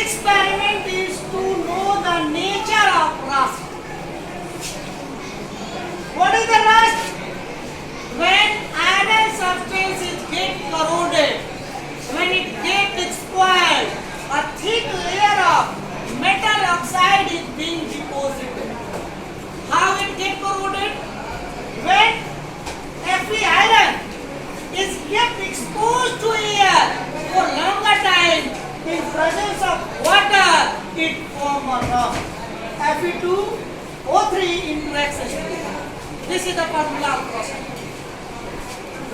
experiment is to know the nature of rust. What is the rust? When iron substance is get corroded, when it gets spoiled, a thick layer of metal oxide is being deposited. How it get corroded? When Fe iron is kept exposed to air for longer time in presence of water, it forms a rust. Fe2O3 interacts H2. This is the formula of rusting.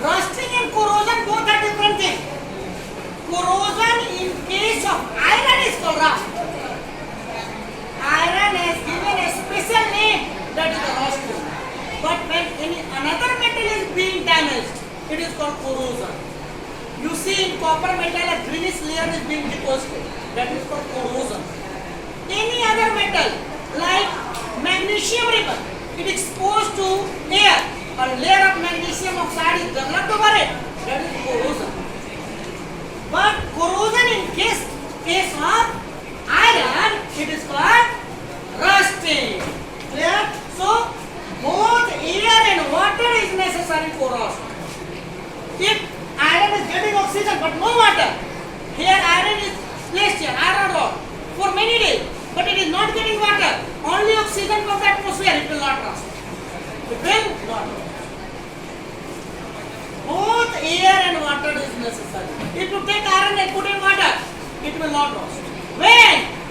Rusting and corrosion both are different things. Corrosion in case of iron is called rust. Iron has given a special name, that is the rusting. But when any another metal is being damaged, it is called corrosion. You see in copper metal a greenish layer is being deposited. That is called corrosion. Any other metal like magnesium ribbon, it is exposed to air. A layer of magnesium oxide is developed over it. That is corrosion. But corrosion in case of iron, it is called rusting. Clear? So both air and water is necessary for rust. If iron is getting oxygen but no water, here iron is placed here, iron rod, for many days, but it is not getting water, only oxygen from the atmosphere, it will not rust. It will not rust. Both air and water is necessary. If you take iron and put in water, it will not rust.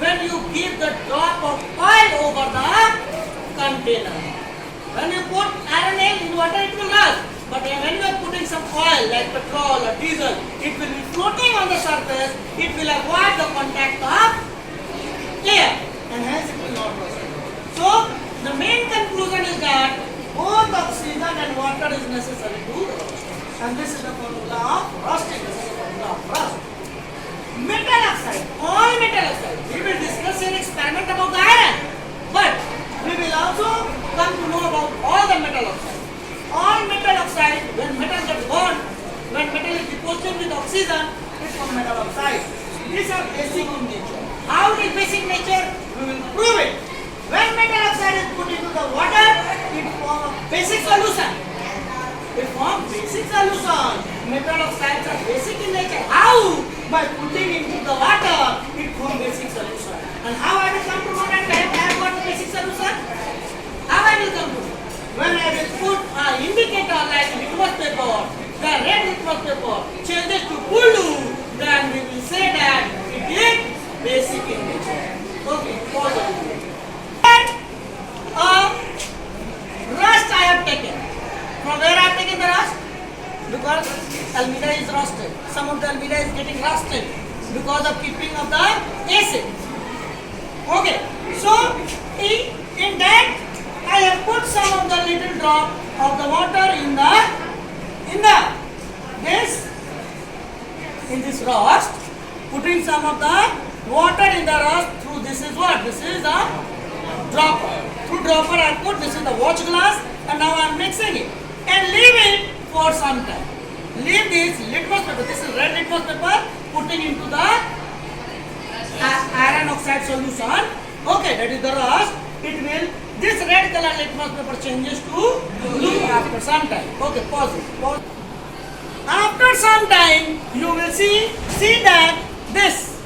When you give the drop of oil over the container. When you put iron in water, it will rust. But when you are putting some oil like petrol or diesel, it will be floating on the surface. It will avoid the contact of air, and hence it will not rust. So the main conclusion is that both oxygen and water is necessary to rust. And this is the formula of rusting. This is the formula of rust. Metal oxide, all metal oxide. We will discuss in experiment about the iron, but we will also come to know about all the metal oxide. All metal oxide, when metal gets burned, when metal is deposited with oxygen, it forms metal oxide. These are basic in nature. How it is basic nature? We will prove it. When metal oxide is put into the water, it forms a basic solution. It forms basic solution. Metal oxides are basic in nature. How? By putting into the water, it forms basic solution. And how I will come to know that I have got a basic solution? How I will come to know? When I will put an indicator like litmus paper, the red litmus paper changes to blue, then we will say that it is basic in nature. Okay, pause a little. Rust I have taken. From where I have taken the rust? Because alumina is rusted. Some of the alumina is getting rusted because of keeping of the acid. Okay, so in that I have put some of the little drop of the water in this rust, putting some of the water in the rust through this is what? This is a dropper. Through dropper I put, this is the watch glass, and now I am mixing it and leave it for some time. Leave this litmus paper, this is red litmus paper, putting into the iron oxide solution. Okay, that is the rust. It will, this red color litmus paper changes to blue after some time. Okay, pause it. Pause. After some time, you will see that this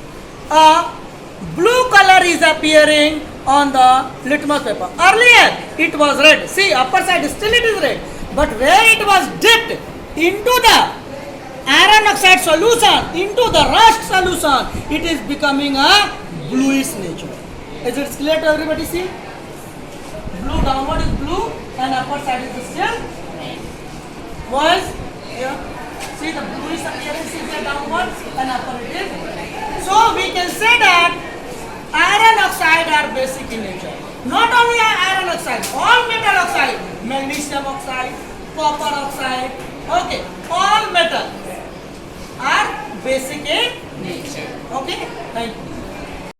blue color is appearing on the litmus paper. Earlier, it was red. See, upper side still it is red. But where it was dipped into the iron oxide solution, into the rust solution, it is becoming a bluish nature. Is it clear to everybody? See? Blue downward is blue and upper side is still red. Boys, here, see the bluish appearance is there downward and upper it is red. So we can say that iron oxide are basic in nature. Not only iron oxide, all metal oxide, magnesium oxide, copper oxide, okay, all metal are basic in nature. Okay, thank you.